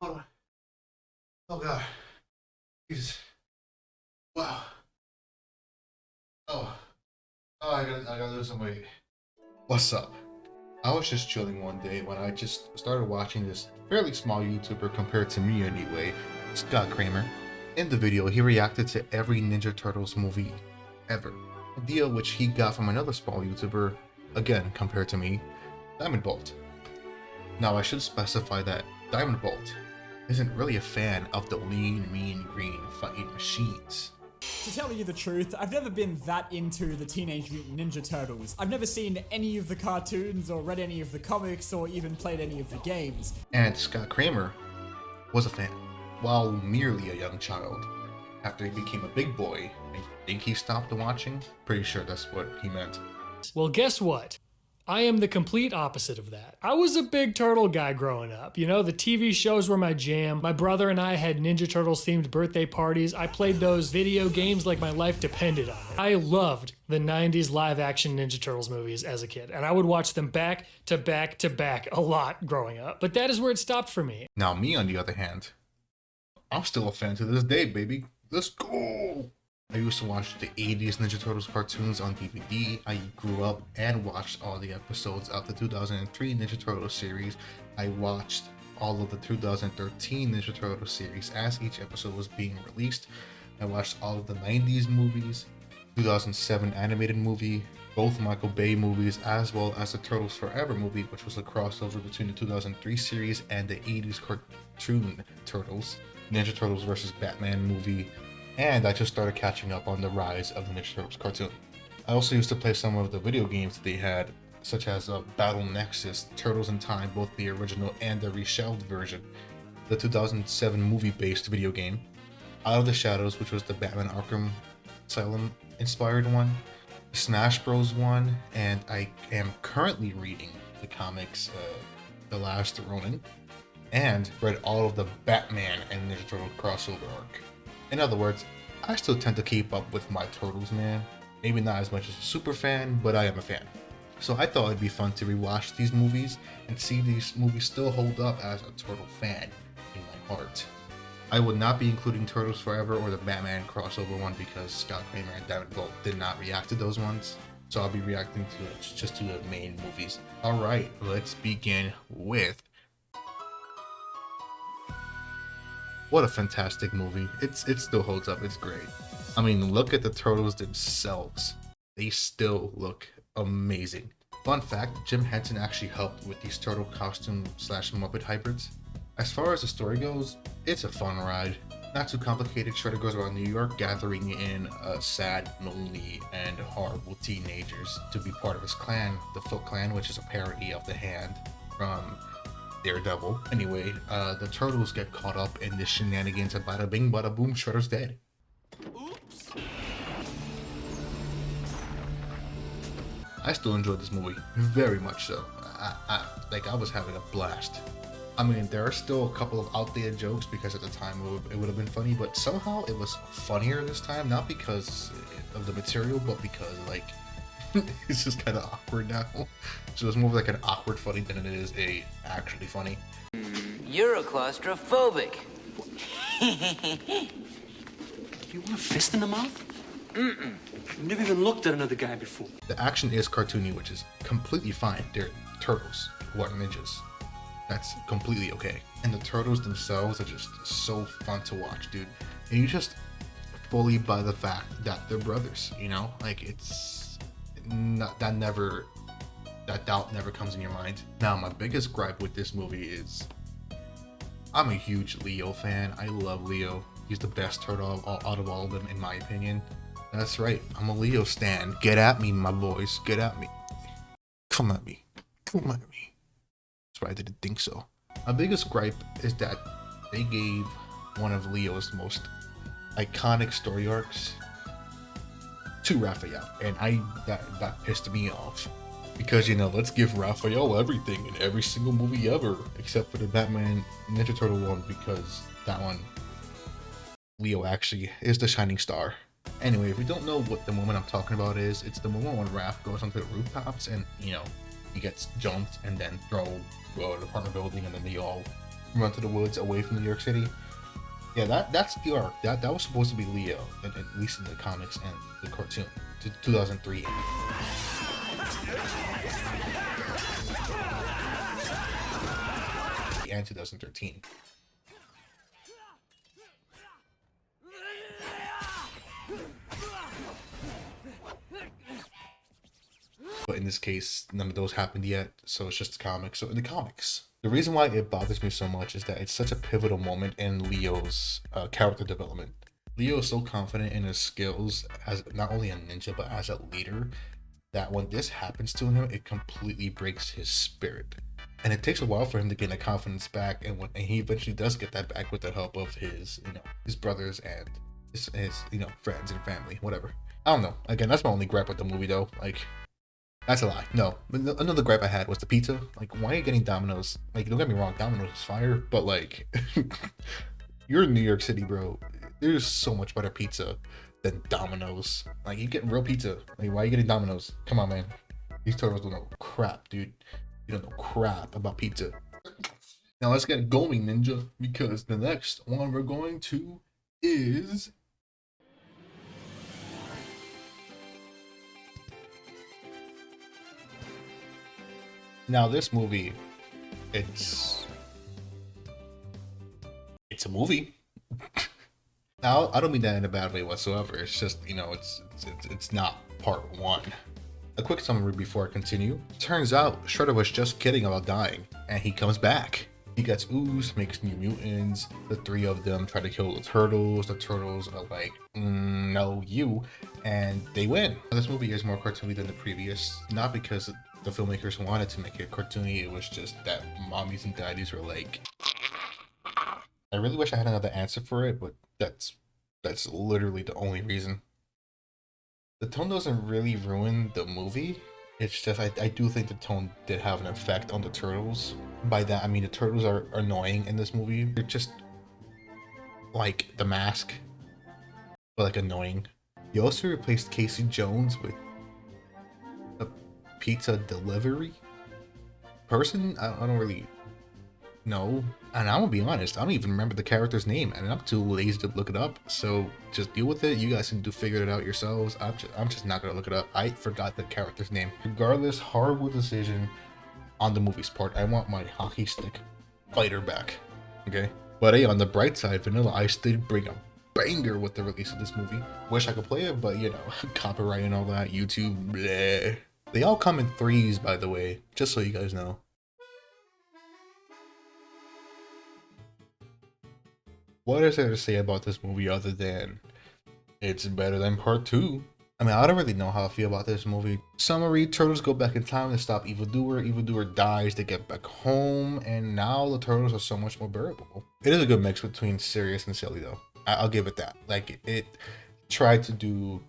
Hold on. Oh god. Jesus. Wow. Oh. Oh, I gotta lose some weight. What's up? I was just chilling one day when I just started watching this fairly small YouTuber compared to me anyway, Scott Cramer. In the video, he reacted to every Ninja Turtles movie ever. A deal which he got from another small YouTuber, again compared to me, Diamondbolt. Now I should specify that Diamondbolt isn't really a fan of the lean, mean, green fighting machines. To tell you the truth, I've never been that into the Teenage Mutant Ninja Turtles. I've never seen any of the cartoons or read any of the comics or even played any of the games. And Scott Cramer was a fan, while merely a young child. After he became a big boy, I think he stopped watching. Pretty sure that's what he meant. Well, guess what? I am the complete opposite of that. I was a big turtle guy growing up. You know, the TV shows were my jam. My brother and I had Ninja Turtles themed birthday parties. I played those video games like my life depended on it. I loved the 90s live action Ninja Turtles movies as a kid, and I would watch them back to back to back a lot growing up. But that is where it stopped for me. Now me, on the other hand, I'm still a fan to this day, baby. Let's go! I used to watch the 80s Ninja Turtles cartoons on DVD. I grew up and watched all the episodes of the 2003 Ninja Turtles series. I watched all of the 2013 Ninja Turtles series as each episode was being released. I watched all of the 90s movies, 2007 animated movie, both Michael Bay movies, as well as the Turtles Forever movie, which was a crossover between the 2003 series and the 80s cartoon Turtles, Ninja Turtles vs. Batman movie, and I just started catching up on the rise of the Ninja Turtles cartoon. I also used to play some of the video games that they had, such as Battle Nexus, Turtles in Time, both the original and the reshelled version, the 2007 movie-based video game, Out of the Shadows, which was the Batman Arkham Asylum inspired one, the Smash Bros. One, and I am currently reading the comics The Last Ronin, and read all of the Batman and Ninja Turtle crossover arc. In other words, I still tend to keep up with my Turtles, man. Maybe not as much as a super fan, but I am a fan. So I thought it'd be fun to rewatch these movies and see these movies still hold up as a Turtle fan in my heart. I would not be including Turtles Forever or the Batman crossover one because Scott Cramer and Diamondbolt did not react to those ones. So I'll be reacting to just to the main movies. Alright, let's begin with... What a fantastic movie. It still holds up. It's great. I mean, look at the Turtles themselves. They still look amazing. Fun fact, Jim Henson actually helped with these turtle costume / Muppet hybrids. As far as the story goes, it's a fun ride. Not too complicated. Shredder goes around New York gathering in sad, lonely, and horrible teenagers to be part of his clan, the Foot Clan, which is a parody of the Hand from Daredevil. Anyway, the Turtles get caught up in the shenanigans and bada bing bada boom, Shredder's dead. Oops. I still enjoyed this movie, very much so. I was having a blast. I mean, there are still a couple of outdated jokes because at the time it would have been funny, but somehow it was funnier this time, not because of the material, but because like it's just kind of awkward now. So it's more like an awkward funny than it is a actually funny. You're a claustrophobic. You want a fist in the mouth? I've never even looked at another guy before. The action is cartoony, which is completely fine. They're turtles who are ninjas. That's completely okay. And the turtles themselves are just so fun to watch, dude. And you just fully buy the fact that they're brothers, you know? Like, it's not that doubt never comes in your mind. Now, my biggest gripe with this movie is I'm a huge Leo fan. I love Leo. He's the best turtle out of all of them, in my opinion. That's right. I'm a Leo stan. Get at me, my boys. Get at me. Come at me. Come at me. That's why I didn't think so. My biggest gripe is that they gave one of Leo's most iconic story arcs to Raphael, and that pissed me off. Because, you know, let's give Raphael everything in every single movie ever, except for the Batman Ninja Turtle one, because that one, Leo actually is the shining star. Anyway, if you don't know what the moment I'm talking about is, it's the moment when Raph goes onto the rooftops and, you know, he gets jumped and then thrown to the apartment building, and then they all run to the woods away from New York City. Yeah, that's the arc. That was supposed to be Leo, at least in the comics and the cartoon, 2003. And 2013. But in this case, none of those happened yet, so it's just the comics. So in the comics, the reason why it bothers me so much is that it's such a pivotal moment in Leo's character development. Leo is so confident in his skills as not only a ninja, but as a leader, that when this happens to him, it completely breaks his spirit. And it takes a while for him to gain that confidence back, and he eventually does get that back with the help of his brothers and his friends and family, whatever. I don't know. Again, that's my only gripe with the movie, though. Like, that's a lie. No, another gripe I had was the pizza. Like, why are you getting Domino's? Like, don't get me wrong, Domino's is fire, but like, you're in New York City, bro. There's so much better pizza than Domino's. Like, you get real pizza. Like, why are you getting Domino's? Come on, man. These turtles don't know crap, dude. You don't know crap about pizza. Now let's get going, Ninja, because the next one we're going to is now this movie. It's a movie. Now I don't mean that in a bad way whatsoever. It's just it's not part one. A quick summary before I continue. Turns out Shredder was just kidding about dying, and he comes back. He gets ooze, makes new mutants. The three of them try to kill the turtles. The turtles are like, no, you, and they win. This movie is more cartoony than the previous, not because the filmmakers wanted to make it cartoony. It was just that mommies and daddies were like. I really wish I had another answer for it, but that's literally the only reason. The tone doesn't really ruin the movie. It's just I do think the tone did have an effect on the turtles. By that I mean the turtles are annoying in this movie. They're just like the mask, but like annoying. You also replaced Casey Jones with a pizza delivery person. I don't really know. And I'm gonna be honest, I don't even remember the character's name, and I'm too lazy to look it up. So just deal with it. You guys can figure it out yourselves. I'm just not gonna look it up. I forgot the character's name. Regardless, horrible decision on the movie's part. I want my hockey stick fighter back. Okay. But hey, on the bright side, Vanilla Ice did bring a banger with the release of this movie. Wish I could play it, but copyright and all that. YouTube, bleh. They all come in threes, by the way, just so you guys know. What is there to say about this movie other than it's better than part 2? I mean, I don't really know how I feel about this movie. Summary: turtles go back in time to stop evildoer. Evildoer dies, they get back home, and now the turtles are so much more bearable. It is a good mix between serious and silly, though. I'll give it that. Like, it tried to do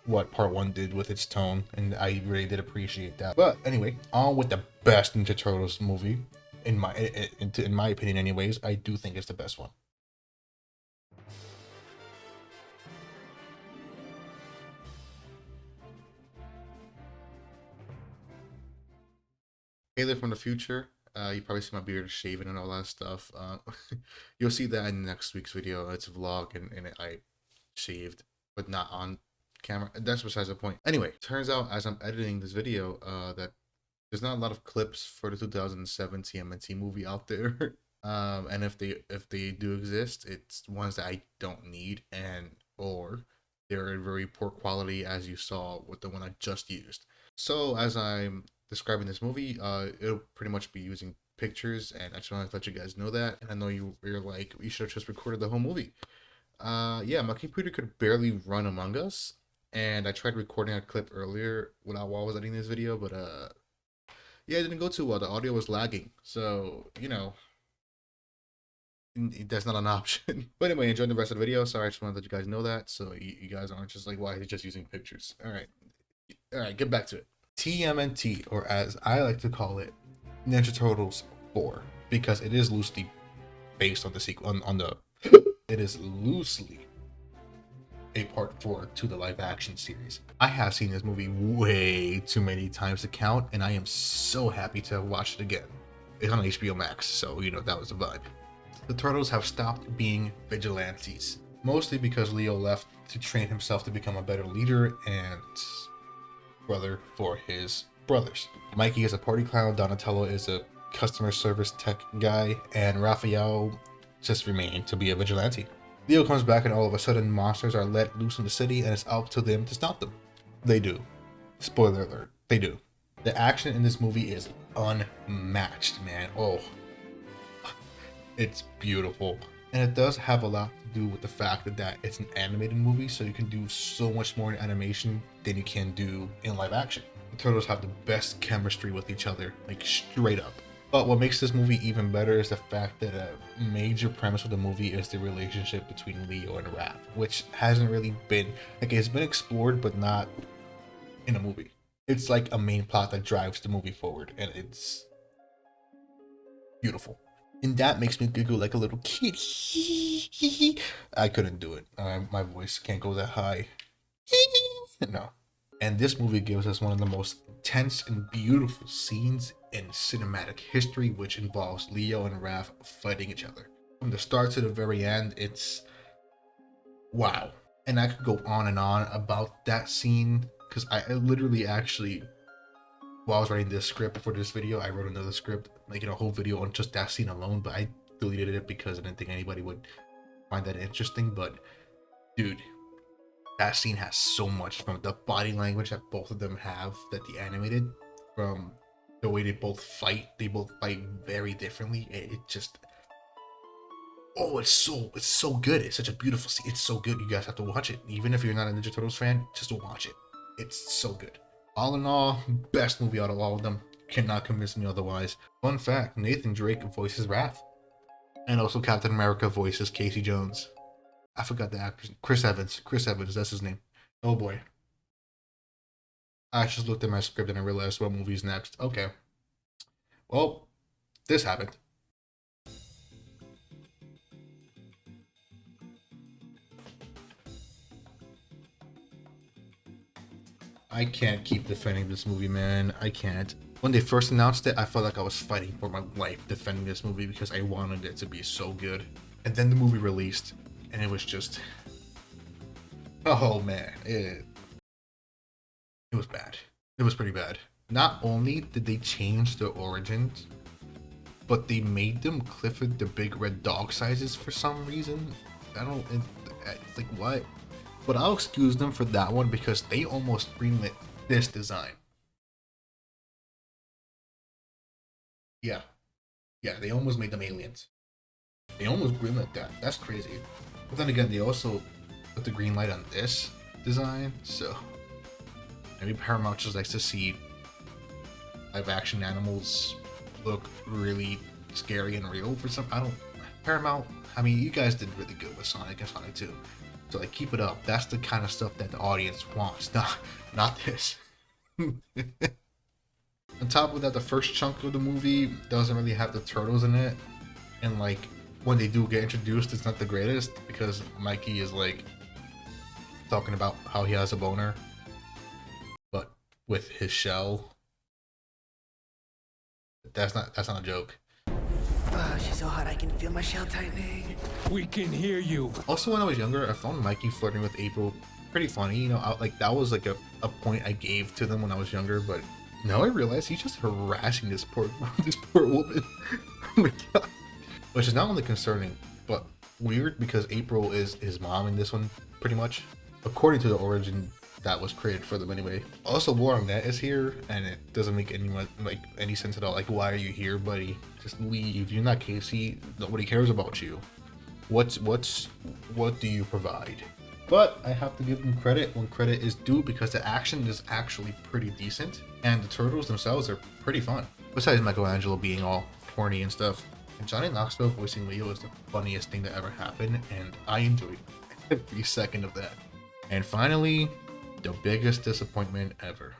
what part 1 did with its tone, and I really did appreciate that. But anyway, on with the best Ninja Turtles movie. In my opinion anyways, I do think it's the best one. Taylor from the future. You probably see my beard shaven and all that stuff. You'll see that in next week's video. It's a vlog and I shaved, but not on camera. That's besides the point. Anyway, turns out as I'm editing this video, that there's not a lot of clips for the 2007 TMNT movie out there. And if they do exist, it's ones that I don't need, or they're in very poor quality, as you saw with the one I just used. So as I'm describing this movie, it'll pretty much be using pictures, and I just want to let you guys know that. And I know you're like, you should have just recorded the whole movie. Yeah, my computer could barely run Among Us, and I tried recording a clip earlier while I was editing this video, but yeah, it didn't go too well. The audio was lagging, so that's not an option. But anyway, enjoy the rest of the video. Sorry, I just wanted to let you guys know that, so you guys aren't just like, why is he just using pictures? All right, get back to it. TMNT, or as I like to call it, Ninja Turtles 4, because it is loosely based on the sequel. It is loosely a part 4 to the live action series. I have seen this movie way too many times to count, and I am so happy to have watched it again. It's on HBO Max, so you know that was the vibe. The Turtles have stopped being vigilantes, mostly because Leo left to train himself to become a better leader and brother for his brothers. Mikey is a party clown, Donatello is a customer service tech guy, and Raphael just remained to be a vigilante. Leo comes back and all of a sudden monsters are let loose in the city and it's up to them to stop them. They do. Spoiler alert, they do. The action in this movie is unmatched, man. Oh, it's beautiful. And it does have a lot to do with the fact that it's an animated movie, so you can do so much more in animation than you can do in live action. The Turtles have the best chemistry with each other, like straight up. But what makes this movie even better is the fact that a major premise of the movie is the relationship between Leo and Raph, which hasn't really been, like, it's been explored, but not in a movie. It's like a main plot that drives the movie forward, and it's beautiful. And that makes me giggle like a little kid. I couldn't do it. My voice can't go that high. No. And this movie gives us one of the most intense and beautiful scenes in cinematic history, which involves Leo and Raph fighting each other. From the start to the very end, it's wow. And I could go on and on about that scene, because I literally actually, while I was writing this script for this video, I wrote another script, making a whole video on just that scene alone, but I deleted it because I didn't think anybody would find that interesting. But dude, that scene has so much, from the body language that both of them have that they animated, from the way they both fight very differently. It just, oh, it's so good. It's such a beautiful scene. It's so good. You guys have to watch it. Even if you're not a Ninja Turtles fan, just watch it. It's so good. All in all, best movie out of all of them. Cannot convince me otherwise. Fun fact, Nathan Drake voices Raph. And also Captain America voices Casey Jones. I forgot the actor's name. Chris Evans, that's his name. Oh boy. I just looked at my script and I realized what movie's next. Okay. Well, this happened. I can't keep defending this movie, man. I can't. When they first announced it, I felt like I was fighting for my life defending this movie because I wanted it to be so good. And then the movie released, and it was just, oh man, it was bad. It was pretty bad. Not only did they change the origins, but they made them Clifford the Big Red Dog sizes for some reason. It's like, what? But I'll excuse them for that one because they almost greenlit this design. Yeah, they almost made them aliens. They almost greenlit that. That's crazy. But then again, they also put the green light on this design, so maybe Paramount just likes to see live action animals look really scary and real for some. Paramount, I mean, you guys did really good with Sonic and Sonic 2. So like, keep it up. That's the kind of stuff that the audience wants, not this. On top of that, the first chunk of the movie doesn't really have the turtles in it, and like when they do get introduced, it's not the greatest because Mikey is like talking about how he has a boner, but with his shell. That's not a joke. Oh, she's so hot I can feel my shell tightening. We can hear you. Also, when I was younger, I found Mikey flirting with April pretty funny. You know, like that was like a point I gave to them when I was younger, but now I realize he's just harassing this poor woman. Oh my god. Which is not only concerning, but weird because April is his mom in this one, pretty much. According to the origin that was created for them anyway. Also, War on Net is here, and it doesn't make any sense at all. Like, why are you here, buddy? Just leave. You're not Casey. Nobody cares about you. What do you provide? But I have to give them credit when credit is due because the action is actually pretty decent, and the turtles themselves are pretty fun. Besides Michelangelo being all horny and stuff. And Johnny Knoxville voicing Leo is the funniest thing that ever happened, and I enjoyed every second of that. And finally, the biggest disappointment ever.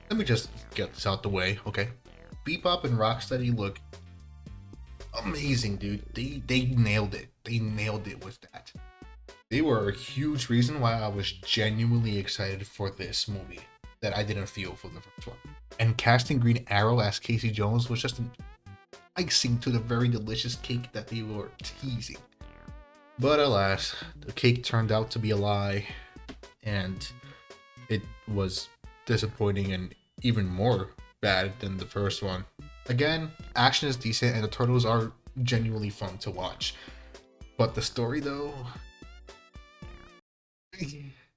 Let me just get this out the way, okay? Bebop and Rocksteady look amazing, dude. They nailed it. They nailed it with that. They were a huge reason why I was genuinely excited for this movie that I didn't feel for the first one. And casting Green Arrow as Casey Jones was just an icing to the very delicious cake that they were teasing. But alas, the cake turned out to be a lie, and it was disappointing and even more bad than the first one. Again, action is decent and the turtles are genuinely fun to watch. But the story though,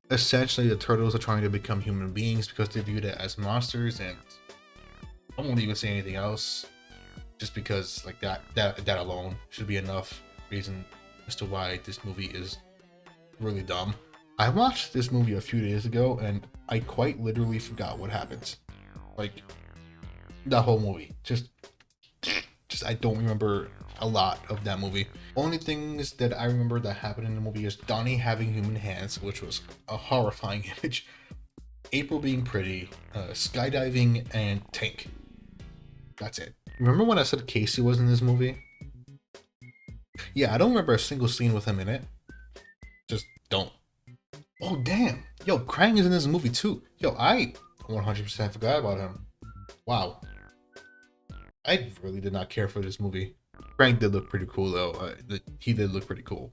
essentially the turtles are trying to become human beings because they're viewed as monsters, and I won't even say anything else just because like that alone should be enough reason as to why this movie is really dumb. I watched this movie a few days ago and I quite literally forgot what happens. Like that whole movie. Just I don't remember a lot of that movie. Only things that I remember that happened in the movie is Donnie having human hands, which was a horrifying image. April being pretty, skydiving, and Tank. That's it. Remember when I said Casey was in this movie? Yeah, I don't remember a single scene with him in it. Just don't. Oh damn! Yo, Krang is in this movie too. Yo, I 100% forgot about him. Wow. I really did not care for this movie. Krang did look pretty cool though. He did look pretty cool.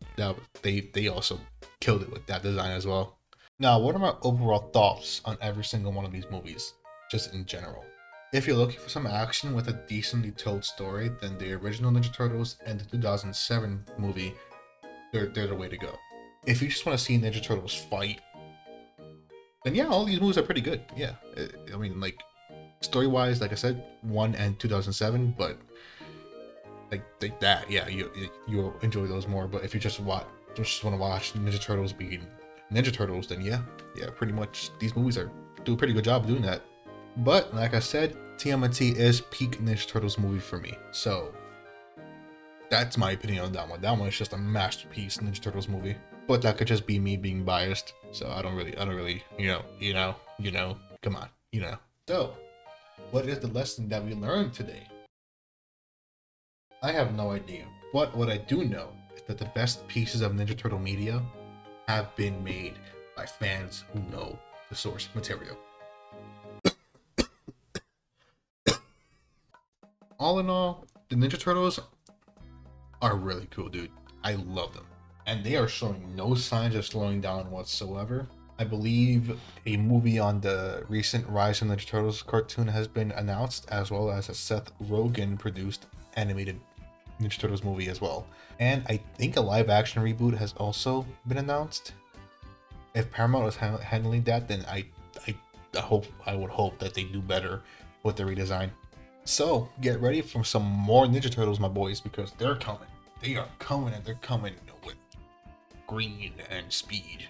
They also killed it with that design as well. Now, what are my overall thoughts on every single one of these movies, just in general? If you're looking for some action with a decently told story, then the original Ninja Turtles and the 2007 movie, they're the way to go. If you just want to see Ninja Turtles fight, then yeah, all these movies are pretty good. Yeah, I mean, like, story-wise, like I said, 1 and 2007, but like that, yeah, you'll enjoy those more. But if you just want to watch Ninja Turtles being Ninja Turtles, then yeah, pretty much these movies do a pretty good job of doing that. But like I said, TMNT is peak Ninja Turtles movie for me. So that's my opinion on that one. That one is just a masterpiece Ninja Turtles movie. But that could just be me being biased. So I don't really, come on, So, what is the lesson that we learned today? I have no idea. But what I do know is that the best pieces of Ninja Turtle media have been made by fans who know the source material. All in all, the Ninja Turtles are really cool, dude. I love them. And they are showing no signs of slowing down whatsoever. I believe a movie on the recent Rise of Ninja Turtles cartoon has been announced, as well as a Seth Rogen produced animated Ninja Turtles movie as well. And I think a live action reboot has also been announced. If Paramount is handling that, then I would hope that they do better with the redesign. So get ready for some more Ninja Turtles, my boys, because they're coming. They are coming, and they're coming with green and speed.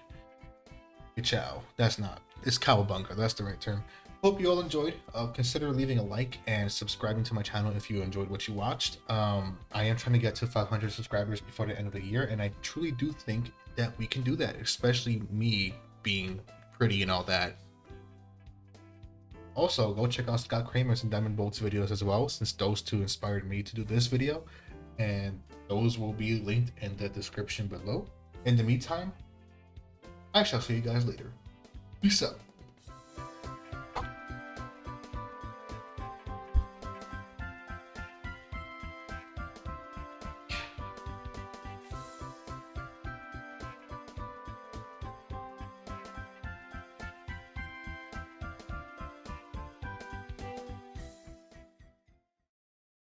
Ciao. It's cowabunga. That's the right term. Hope you all enjoyed. Consider leaving a like and subscribing to my channel if you enjoyed what you watched. I am trying to get to 500 subscribers before the end of the year, and I truly do think that we can do that, especially me being pretty and all that. Also, go check out Scott Cramer's and Diamondbolt's videos as well, since those two inspired me to do this video, and those will be linked in the description below. In the meantime, I shall see you guys later. Peace out.